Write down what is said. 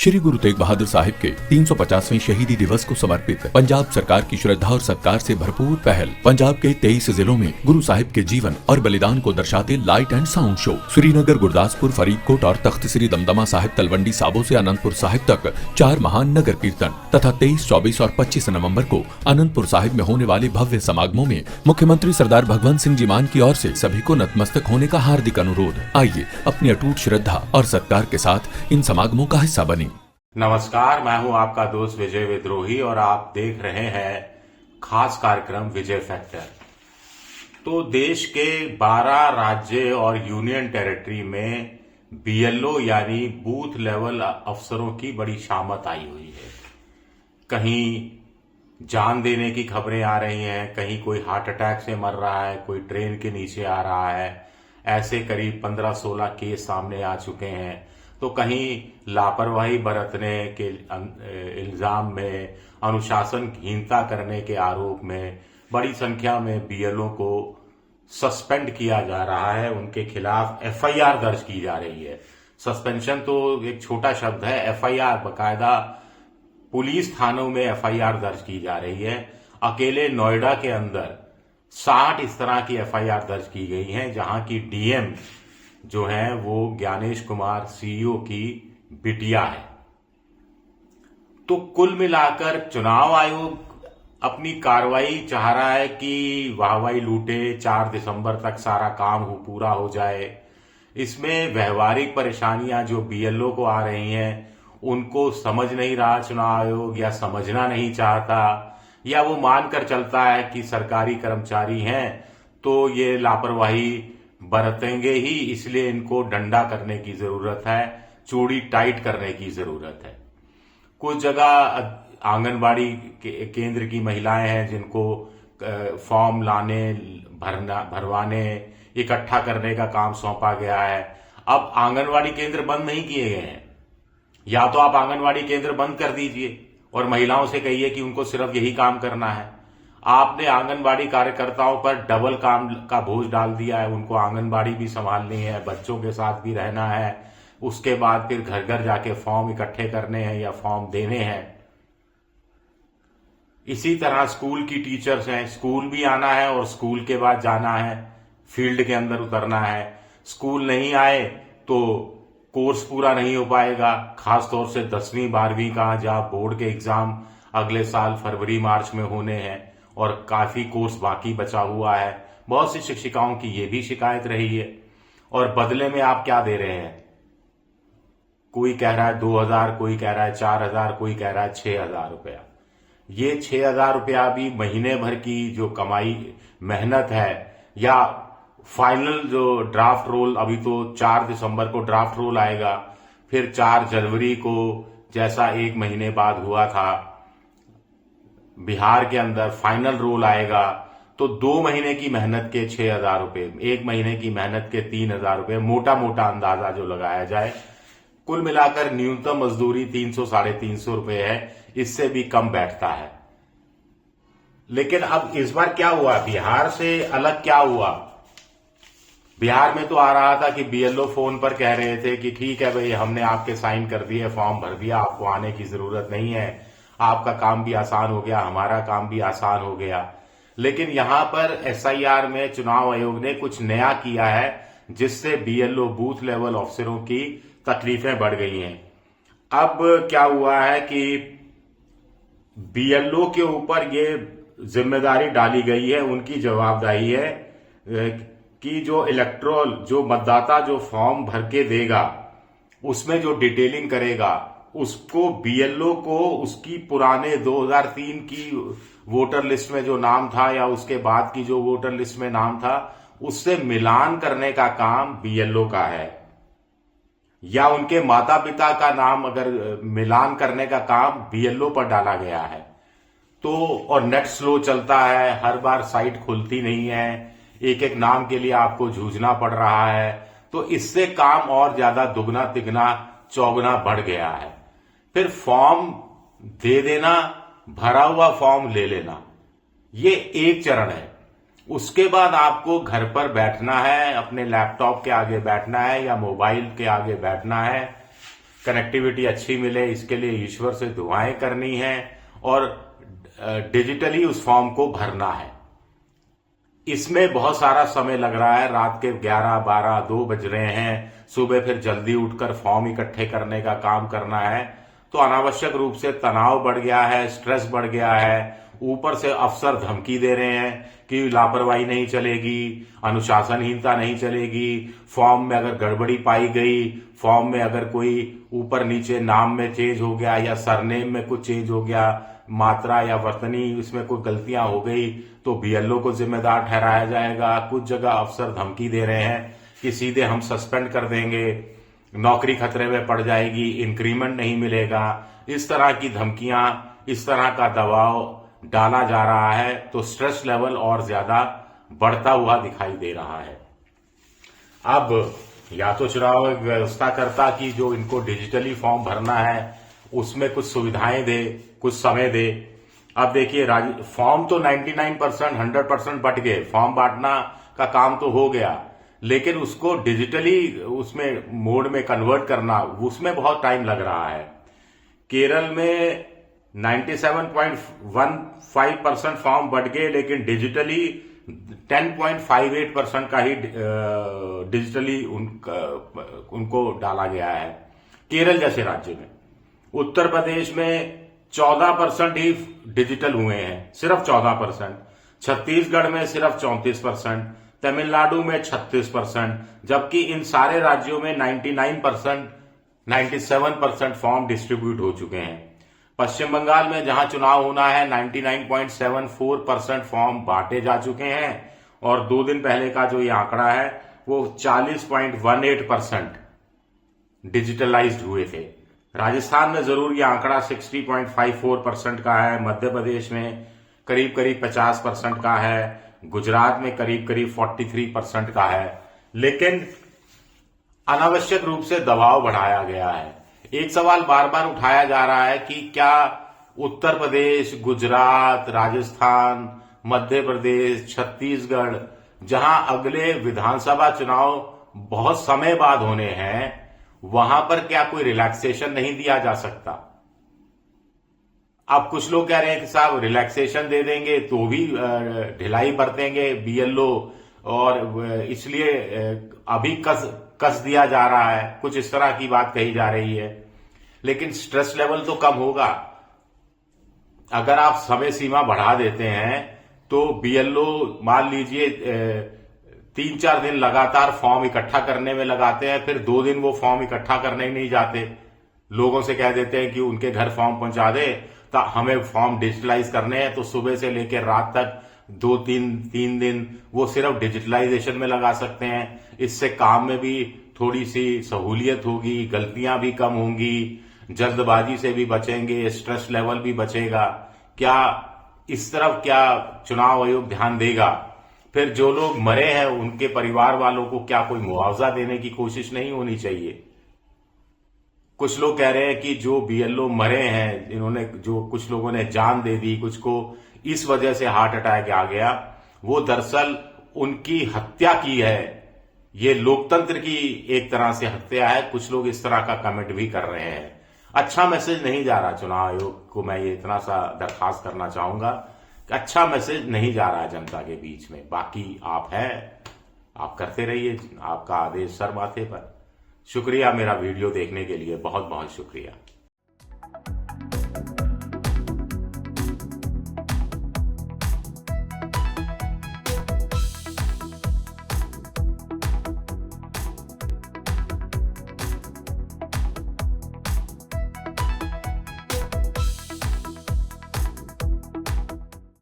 श्री गुरु तेग बहादुर साहिब के 350वें शहीदी दिवस को समर्पित पंजाब सरकार की श्रद्धा और सत्कार से भरपूर पहल। पंजाब के 23 जिलों में गुरु साहिब के जीवन और बलिदान को दर्शाते light and sound show Srinagar, Gurdaspur, Faridkot और तख्त श्री दमदमा साहिब, तलवंडी साबो से अनंतपुर साहिब तक 4 महान नगर कीर्तन तथा 23, 24 और 25 नवम्बर को अनंतपुर साहिब में होने वाले भव्य समागमों में मुख्यमंत्री सरदार भगवंत सिंह जी मान की ओर से सभी को नतमस्तक होने का हार्दिक अनुरोध। आइए अपनी अटूट श्रद्धा और सत्कार के साथ इन समागमों का हिस्सा बने। नमस्कार, मैं हूं आपका दोस्त विजय विद्रोही और आप देख रहे हैं खास कार्यक्रम विजय फैक्टर। तो देश के 12 राज्य और यूनियन टेरिटरी में बीएलओ यानी बूथ लेवल अफसरों की बड़ी शामत आई हुई है। कहीं जान देने की खबरें आ रही हैं, कहीं कोई हार्ट अटैक से मर रहा है, कोई ट्रेन के नीचे आ रहा है। ऐसे करीब 15-16 केस सामने आ चुके हैं। तो कहीं लापरवाही बरतने के इल्जाम में, अनुशासनहीनता करने के आरोप में बड़ी संख्या में बीएलओ को सस्पेंड किया जा रहा है, उनके खिलाफ एफआईआर दर्ज की जा रही है। सस्पेंशन तो एक छोटा शब्द है, एफआईआर बकायदा पुलिस थानों में एफआईआर दर्ज की जा रही है। अकेले नोएडा के अंदर 60 इस तरह की एफआईआर दर्ज की गई हैं, जहां की डीएम जो है वो ज्ञानेश कुमार सीईओ की बिटिया है। तो कुल मिलाकर चुनाव आयोग अपनी कार्रवाई चाह रहा है कि वाहवाही लूटे, 4 दिसंबर तक सारा काम पूरा हो जाए। इसमें व्यवहारिक परेशानियां जो बीएलओ को आ रही हैं उनको समझ नहीं रहा चुनाव आयोग, या समझना नहीं चाहता, या वो मानकर चलता है कि सरकारी कर्मचारी हैं तो ये लापरवाही बरतेंगे ही, इसलिए इनको डंडा करने की जरूरत है, चूड़ी टाइट करने की जरूरत है। कुछ जगह आंगनबाड़ी केंद्र की महिलाएं हैं जिनको फॉर्म लाने, भरवाने, इकट्ठा करने का काम सौंपा गया है। अब आंगनबाड़ी केंद्र बंद नहीं किए गए हैं, या तो आप आंगनबाड़ी केंद्र बंद कर दीजिए और महिलाओं से कहिए कि उनको सिर्फ यही काम करना है। आपने आंगनबाड़ी कार्यकर्ताओं पर डबल काम का बोझ डाल दिया है, उनको आंगनबाड़ी भी संभालनी है, बच्चों के साथ भी रहना है, उसके बाद फिर घर घर जाके फॉर्म इकट्ठे करने हैं या फॉर्म देने हैं। इसी तरह स्कूल की टीचर्स हैं, स्कूल भी आना है और स्कूल के बाद जाना है, फील्ड के अंदर उतरना है। स्कूल नहीं आए तो कोर्स पूरा नहीं हो पाएगा, खासतौर से 10वीं 12वीं का, जहां बोर्ड के एग्जाम अगले साल फरवरी मार्च में होने हैं और काफी कोर्स बाकी बचा हुआ है। बहुत सी शिक्षिकाओं की ये भी शिकायत रही है। और बदले में आप क्या दे रहे हैं? कोई कह रहा है 2000, कोई कह रहा है 4000, कोई कह रहा है 6000 रुपया। ये 6000 रुपया भी महीने भर की जो कमाई मेहनत है, या फाइनल जो ड्राफ्ट रोल, अभी तो 4 दिसंबर को ड्राफ्ट रोल आएगा, फिर 4 जनवरी को जैसा 1 महीने बाद हुआ था बिहार के अंदर फाइनल रोल आएगा, तो 2 महीने की मेहनत के 6000 रुपये, 1 महीने की मेहनत के 3000 रुपये, मोटा मोटा अंदाजा जो लगाया जाए, कुल मिलाकर न्यूनतम मजदूरी 300-350 रुपये है, इससे भी कम बैठता है। लेकिन अब इस बार क्या हुआ, बिहार से अलग क्या हुआ? बिहार में तो आ रहा था कि बीएलओ फोन पर कह रहे थे कि ठीक है भाई, हमने आपके साइन कर दिए, फॉर्म भर दिया, आपको आने की जरूरत नहीं है, आपका काम भी आसान हो गया, हमारा काम भी आसान हो गया। लेकिन यहां पर एसआईआर में चुनाव आयोग ने कुछ नया किया है, जिससे बीएलओ बूथ लेवल अफसरों की तकलीफें बढ़ गई हैं। अब क्या हुआ है कि बीएलओ के ऊपर ये जिम्मेदारी डाली गई है, उनकी जवाबदारी है कि जो इलेक्टोरल, जो मतदाता जो फॉर्म भर के देगा, उसमें जो डिटेलिंग करेगा, उसको बीएलओ को उसकी पुराने 2003 की वोटर लिस्ट में जो नाम था या उसके बाद की जो वोटर लिस्ट में नाम था, उससे मिलान करने का काम बीएलओ का है, या उनके माता पिता का नाम अगर मिलान करने का काम बीएलओ पर डाला गया है। तो और नेट स्लो चलता है, हर बार साइट खुलती नहीं है, एक एक नाम के लिए आपको जूझना पड़ रहा है। तो इससे काम और ज्यादा दुगना तिगना चौगुना बढ़ गया है। फिर फॉर्म दे देना, भरा हुआ फॉर्म ले लेना, ये एक चरण है। उसके बाद आपको घर पर बैठना है, अपने लैपटॉप के आगे बैठना है या मोबाइल के आगे बैठना है, कनेक्टिविटी अच्छी मिले, इसके लिए ईश्वर से दुआएं करनी है और डिजिटली उस फॉर्म को भरना है। इसमें बहुत सारा समय लग रहा है, रात के 11, 12, 2 बज रहे हैं, सुबह फिर जल्दी उठकर फॉर्म इकट्ठे करने का काम करना है, तो अनावश्यक रूप से तनाव बढ़ गया है, स्ट्रेस बढ़ गया है। ऊपर से अफसर धमकी दे रहे हैं कि लापरवाही नहीं चलेगी, अनुशासनहीनता नहीं चलेगी, फॉर्म में अगर गड़बड़ी पाई गई, फॉर्म में अगर कोई ऊपर नीचे नाम में चेंज हो गया या सरनेम में कुछ चेंज हो गया, मात्रा या वर्तनी इसमें कोई गलतियां हो गई, तो बीएलओ को जिम्मेदार ठहराया जाएगा। कुछ जगह अफसर धमकी दे रहे हैं कि सीधे हम सस्पेंड कर देंगे, नौकरी खतरे में पड़ जाएगी, इंक्रीमेंट नहीं मिलेगा। इस तरह की धमकियां, इस तरह का दबाव डाला जा रहा है, तो स्ट्रेस लेवल और ज्यादा बढ़ता हुआ दिखाई दे रहा है। अब या तो चुनाव व्यवस्थाकर्ता की जो इनको डिजिटली फॉर्म भरना है उसमें कुछ सुविधाएं दे, कुछ समय दे। अब देखिए, फॉर्म तो 99%, 100% बट गए, फॉर्म बांटना का काम तो हो गया, लेकिन उसको डिजिटली उसमें मोड में कन्वर्ट करना, उसमें बहुत टाइम लग रहा है। केरल में 97.15% फॉर्म बढ़ गए, लेकिन डिजिटली 10.58% का ही डिजिटली उनको डाला गया है केरल जैसे राज्य में। उत्तर प्रदेश में 14% ही डिजिटल हुए हैं, सिर्फ 14%। छत्तीसगढ़ में सिर्फ 34%, तमिलनाडु में 36%, जबकि इन सारे राज्यों में 99%, 97% फॉर्म डिस्ट्रीब्यूट हो चुके हैं। पश्चिम बंगाल में जहां चुनाव होना है 99.74% फॉर्म बांटे जा चुके हैं, और 2 दिन पहले का जो ये आंकड़ा है वो 40.18% डिजिटलाइज्ड हुए थे। राजस्थान में जरूर ये आंकड़ा 60.54% का है, मध्य प्रदेश में करीब करीब 50% का है, गुजरात में करीब करीब 43% का है, लेकिन अनावश्यक रूप से दबाव बढ़ाया गया है। एक सवाल बार बार उठाया जा रहा है कि क्या उत्तर प्रदेश, गुजरात, राजस्थान, मध्य प्रदेश, छत्तीसगढ़, जहां अगले विधानसभा चुनाव बहुत समय बाद होने हैं, वहां पर क्या कोई रिलैक्सेशन नहीं दिया जा सकता? अब कुछ लोग कह रहे हैं कि साहब रिलैक्सेशन दे देंगे तो भी ढिलाई बरतेंगे बीएलओ, और इसलिए अभी कस दिया जा रहा है, कुछ इस तरह की बात कही जा रही है। लेकिन स्ट्रेस लेवल तो कम होगा। अगर आप समय सीमा बढ़ा देते हैं तो बीएलओ मान लीजिए 3-4 दिन लगातार फॉर्म इकट्ठा करने में लगाते हैं, फिर 2 दिन वो फॉर्म इकट्ठा करने ही नहीं जाते, लोगों से कह देते हैं कि उनके घर फॉर्म पहुंचा दे, तो हमें फॉर्म डिजिटलाइज करने हैं, तो सुबह से लेकर रात तक 2-3 दिन वो सिर्फ डिजिटलाइजेशन में लगा सकते हैं। इससे काम में भी थोड़ी सी सहूलियत होगी, गलतियां भी कम होंगी, जल्दबाजी से भी बचेंगे, स्ट्रेस लेवल भी बचेगा। क्या इस तरफ क्या चुनाव आयोग ध्यान देगा? फिर जो लोग मरे हैं उनके परिवार वालों को क्या कोई मुआवजा देने की कोशिश नहीं होनी चाहिए? कुछ लोग कह रहे हैं कि जो बीएलओ मरे हैं, इन्होंने जो कुछ लोगों ने जान दे दी, कुछ को इस वजह से हार्ट अटैक आ गया, वो दरअसल उनकी हत्या की है। ये लोकतंत्र की एक तरह से हत्या है। कुछ लोग इस तरह का कमेंट भी कर रहे हैं। अच्छा मैसेज नहीं जा रहा चुनाव आयोग को, मैं ये इतना सा दरखास्त करना चाहूंगा कि अच्छा मैसेज नहीं जा रहा है जनता के बीच में। बाकी आप हैं, आप करते रहिए, आपका आदेश सर माथे पर। शुक्रिया मेरा वीडियो देखने के लिए, बहुत बहुत शुक्रिया।